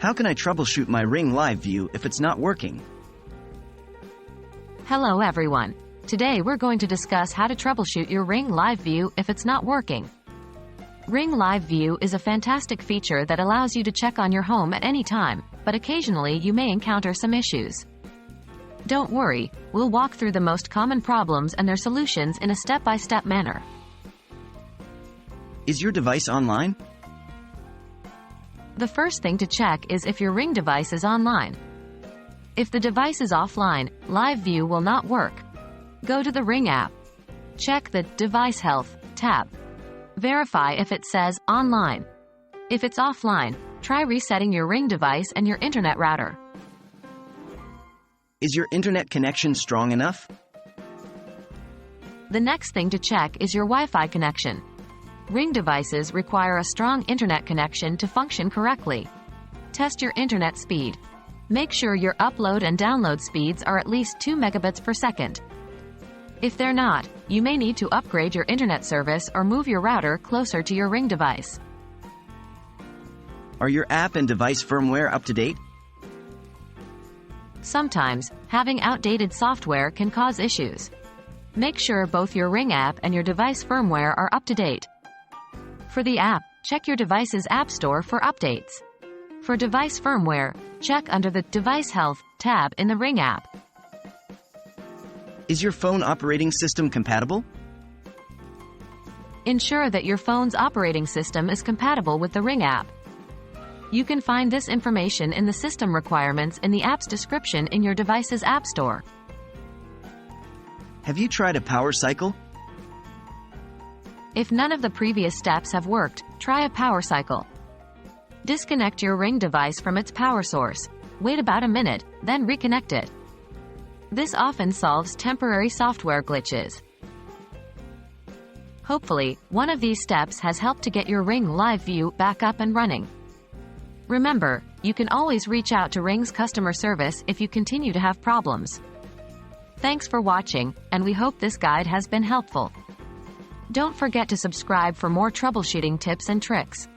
How can I troubleshoot my Ring Live View if it's not working? Hello everyone. Today we're going to discuss how to troubleshoot your Ring Live View if it's not working. Ring Live View is a fantastic feature that allows you to check on your home at any time, but occasionally you may encounter some issues. Don't worry, we'll walk through the most common problems and their solutions in a step-by-step manner. Is your device online? The first thing to check is if your Ring device is online. If the device is offline, Live View will not work. Go to the Ring app. Check the Device Health tab. Verify if it says online. If it's offline, try resetting your Ring device and your internet router. Is your internet connection strong enough? The next thing to check is your Wi-Fi connection. Ring devices require a strong internet connection to function correctly. Test your internet speed. Make sure your upload and download speeds are at least 2 megabits per second. If they're not, you may need to upgrade your internet service or move your router closer to your Ring device. Are your app and device firmware up to date? Sometimes, having outdated software can cause issues. Make sure both your Ring app and your device firmware are up to date. For the app, check your device's app store for updates. For device firmware, check under the Device Health tab in the Ring app. Is your phone operating system compatible? Ensure that your phone's operating system is compatible with the Ring app. You can find this information in the system requirements in the app's description in your device's app store. Have you tried a power cycle? If none of the previous steps have worked, try a power cycle. Disconnect your Ring device from its power source. Wait about a minute, then reconnect it. This often solves temporary software glitches. Hopefully, one of these steps has helped to get your Ring Live View back up and running. Remember, you can always reach out to Ring's customer service if you continue to have problems. Thanks for watching, and we hope this guide has been helpful. Don't forget to subscribe for more troubleshooting tips and tricks.